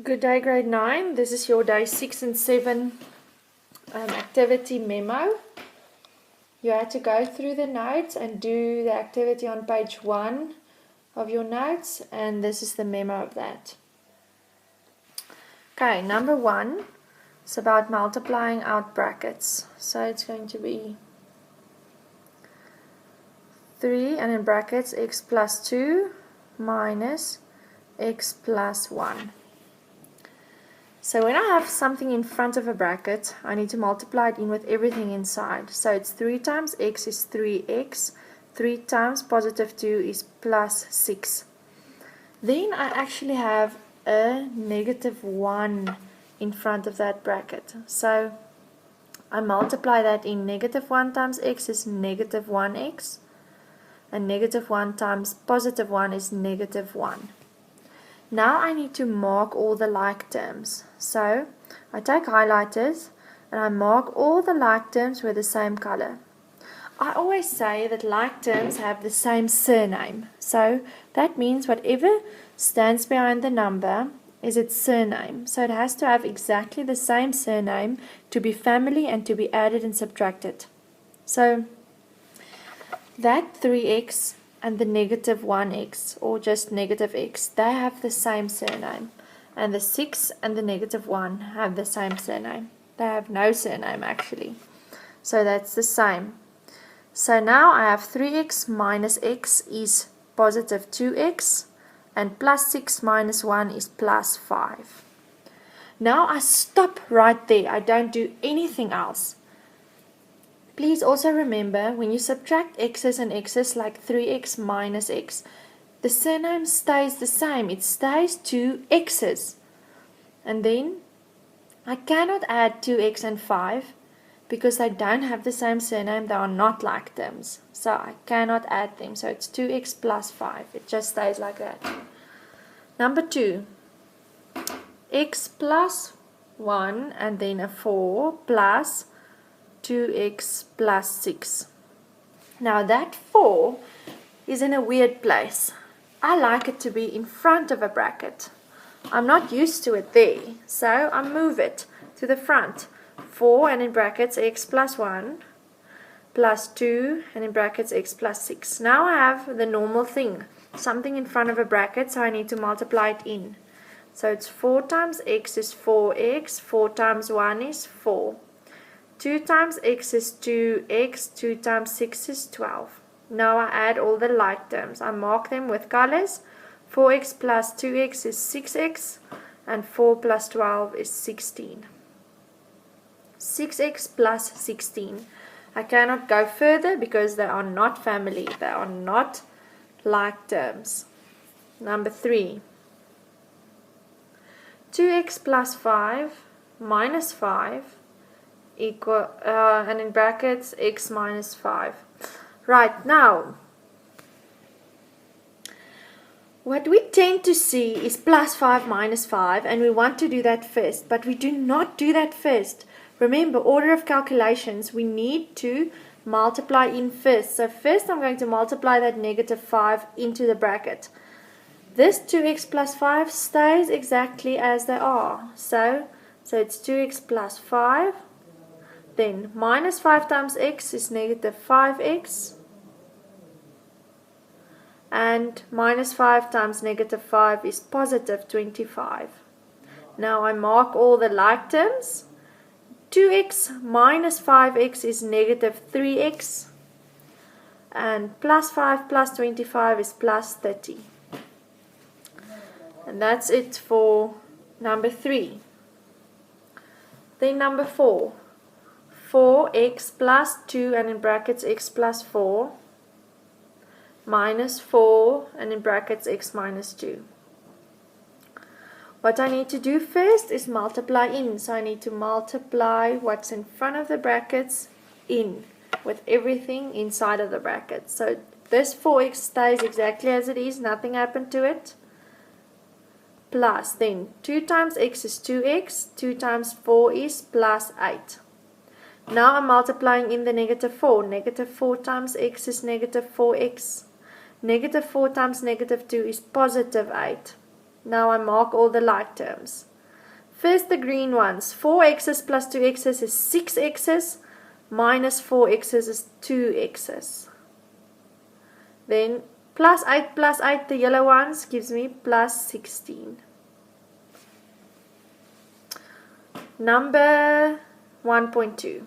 Good day, grade 9. This is your day 6 and 7 activity memo. You had to go through the notes and do the activity on page 1 of your notes, and this is the memo of that. Okay, number 1 is about multiplying out brackets. So it's going to be 3 and in brackets x plus 2 minus x plus 1. So when I have something in front of a bracket, I need to multiply it in with everything inside. So it's 3 times x is 3x, 3 times positive 2 is plus 6. Then I actually have a negative 1 in front of that bracket. So I multiply that in. Negative 1 times x is negative 1x, and negative 1 times positive 1 is negative 1. Now I need to mark all the like terms. So I take highlighters and I mark all the like terms with the same color. I always say that like terms have the same surname. So that means whatever stands behind the number is its surname. So it has to have exactly the same surname to be family and to be added and subtracted. So that 3x and the negative 1x, or just negative x, they have the same surname. And the 6 and the negative 1 have the same surname. They have no surname actually. So that's the same. So now I have 3x minus x is positive 2x, and plus 6 minus 1 is plus 5. Now I stop right there. I don't do anything else. Please also remember, when you subtract x's and x's like 3x minus x, the surname stays the same. It stays 2 x's. And then I cannot add 2x and 5 because they don't have the same surname. They are not like terms. So I cannot add them. So it's 2x plus 5. It just stays like that. Number 2. X plus 1 and then a 4 plus 2x plus 6. Now that 4 is in a weird place. I like it to be in front of a bracket. I'm not used to it there, so I move it to the front. 4 and in brackets x plus 1 plus 2 and in brackets x plus 6. Now I have the normal thing, something in front of a bracket, so I need to multiply it in. So it's 4 times x is 4x, 4 times 1 is 4. 2 times x is 2x, 2 times 6 is 12. Now I add all the like terms. I mark them with colors. 4x plus 2x is 6x, and 4 plus 12 is 16. 6x plus 16. I cannot go further because they are not family. They are not like terms. Number 3. 2x plus 5 minus 5 equal, and in brackets x minus 5. Right, now what we tend to see is plus 5 minus 5, and we want to do that first, but we do not do that first. Remember, order of calculations, we need to multiply in first. So first I'm going to multiply that negative 5 into the bracket. This 2x plus 5 stays exactly as they are. So it's 2x plus 5. Then minus 5 times x is negative 5x. And minus 5 times negative 5 is positive 25. Now I mark all the like terms. 2x minus 5x is negative 3x. And plus 5 plus 25 is plus 30. And that's it for number 3. Then number 4. 4x plus 2 and in brackets x plus 4 minus 4 and in brackets x minus 2. What I need to do first is multiply in. So I need to multiply what's in front of the brackets in with everything inside of the brackets. So this 4x stays exactly as it is. Nothing happened to it. Plus then 2 times x is 2x. 2 times 4 is plus 8. Now I'm multiplying in the negative 4. Negative 4 times x is negative 4x. Negative 4 times negative 2 is positive 8. Now I mark all the like terms. First the green ones. 4x's plus 2x's is 6x's. Minus 4x's is 2x's. Then plus 8, the yellow ones, gives me plus 16. Number 1.2.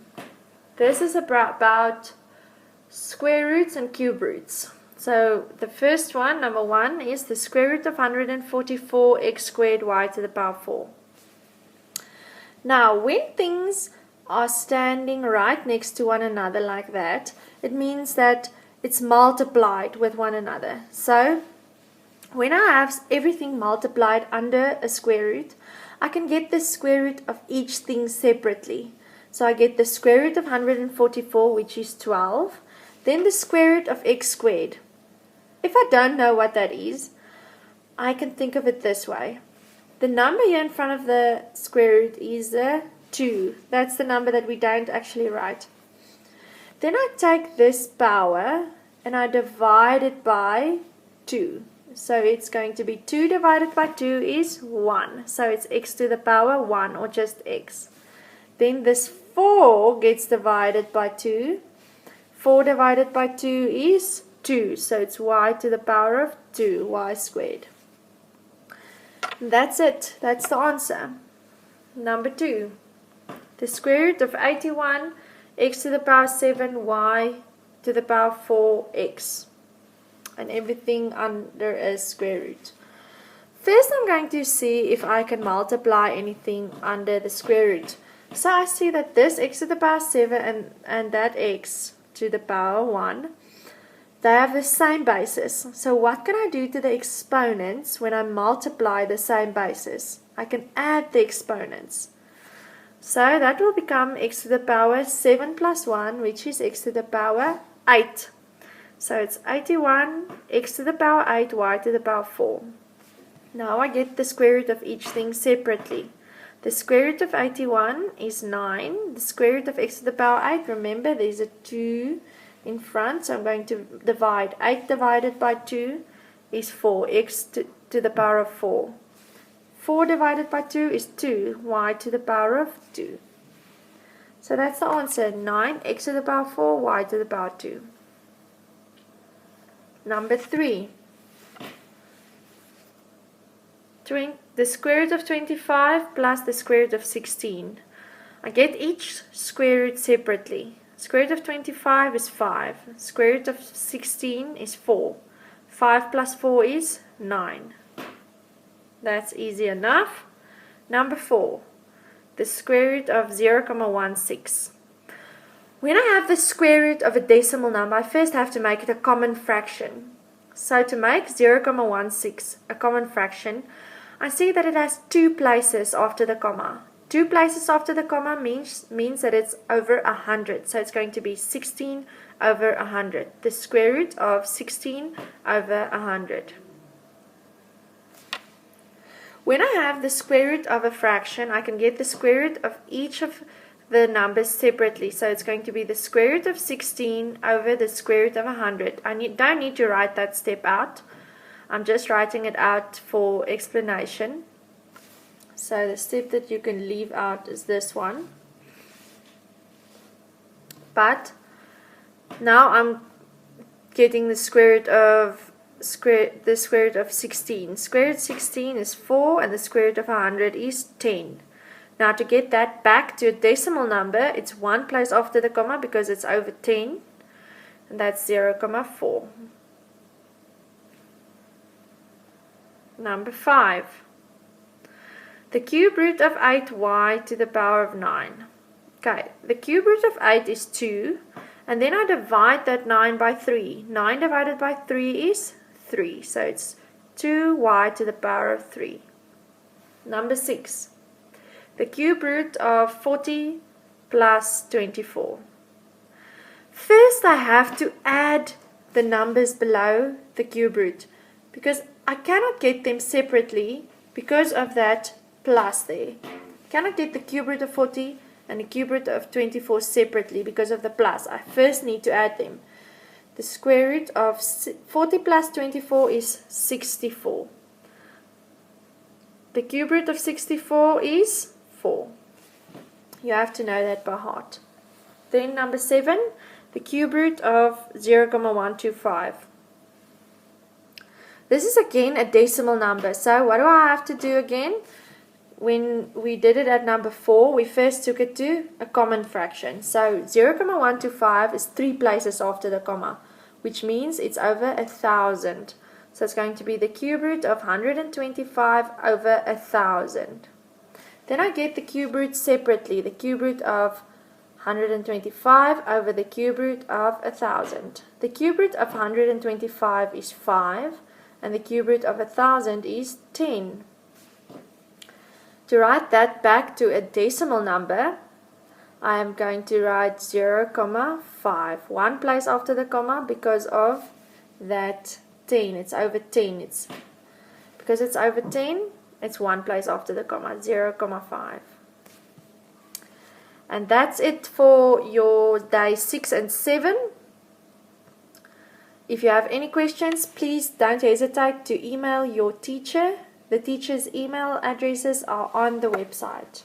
This is about square roots and cube roots. So the first one, number 1, is the square root of 144 x squared y to the power 4. Now, when things are standing right next to one another like that, it means that it's multiplied with one another. So when I have everything multiplied under a square root, I can get the square root of each thing separately. So I get the square root of 144, which is 12, then the square root of x squared. If I don't know what that is, I can think of it this way. The number here in front of the square root is 2. That's the number that we don't actually write. Then I take this power and I divide it by 2. So it's going to be 2 divided by 2 is 1. So it's x to the power 1, or just x. Then this 4 gets divided by 2. 4 divided by 2 is 2. So it's y to the power of 2, y squared. That's it. That's the answer. Number 2. The square root of 81 x to the power 7 y to the power 4x. And everything under a square root. First I'm going to see if I can multiply anything under the square root. So I see that this x to the power 7 and that x to the power 1, they have the same basis. So what can I do to the exponents when I multiply the same basis? I can add the exponents. So that will become x to the power 7 plus 1, which is x to the power 8. So it's 81 x to the power 8 y to the power 4. Now I get the square root of each thing separately. The square root of 81 is 9. The square root of x to the power 8, remember there's a 2 in front, so I'm going to divide. 8 divided by 2 is 4, x to the power of 4. 4 divided by 2 is 2, y to the power of 2. So that's the answer, 9 x to the power 4, y to the power 2. Number 3. The square root of 25 plus the square root of 16. I get each square root separately. Square root of 25 is 5. Square root of 16 is 4. 5 plus 4 is 9. That's easy enough. Number 4. The square root of 0,16. When I have the square root of a decimal number, I first have to make it a common fraction. So to make 0,16 a common fraction, I see that it has 2 places after the comma. 2 places after the comma means that it's over 100. So it's going to be 16 over 100. The square root of 16 over 100. When I have the square root of a fraction, I can get the square root of each of the numbers separately. So it's going to be the square root of 16 over the square root of 100. I don't need to write that step out. I'm just writing it out for explanation. So the step that you can leave out is this one. But now I'm getting the square root of 16. Square root of 16 is 4 and the square root of 100 is 10. Now to get that back to a decimal number, it's 1 place after the comma because it's over 10. And that's 0,4. Number 5. The cube root of 8y to the power of 9. Okay, the cube root of 8 is 2. And then I divide that 9 by 3. 9 divided by 3 is 3. So it's 2y to the power of 3. Number 6. The cube root of 40 plus 24. First I have to add the numbers below the cube root, because I cannot get them separately because of that plus there. Cannot get the cube root of 40 and the cube root of 24 separately because of the plus. I first need to add them. The square root of 40 plus 24 is 64. The cube root of 64 is 4. You have to know that by heart. Then number 7, the cube root of 0,125. This is again a decimal number. So what do I have to do again? When we did it at number 4, we first took it to a common fraction. So 0,125 is 3 places after the comma, which means it's over 1,000. So it's going to be the cube root of 125 over 1,000. Then I get the cube root separately, the cube root of 125 over the cube root of 1,000. The cube root of 125 is 5, and the cube root of 1,000 is 10. To write that back to a decimal number, I am going to write 0,5, 1 place after the comma because of that 10. It's over 10. Because it's over 10, it's 1 place after the comma, 0,5. And that's it for your day 6 and 7. If you have any questions, please don't hesitate to email your teacher. The teacher's email addresses are on the website.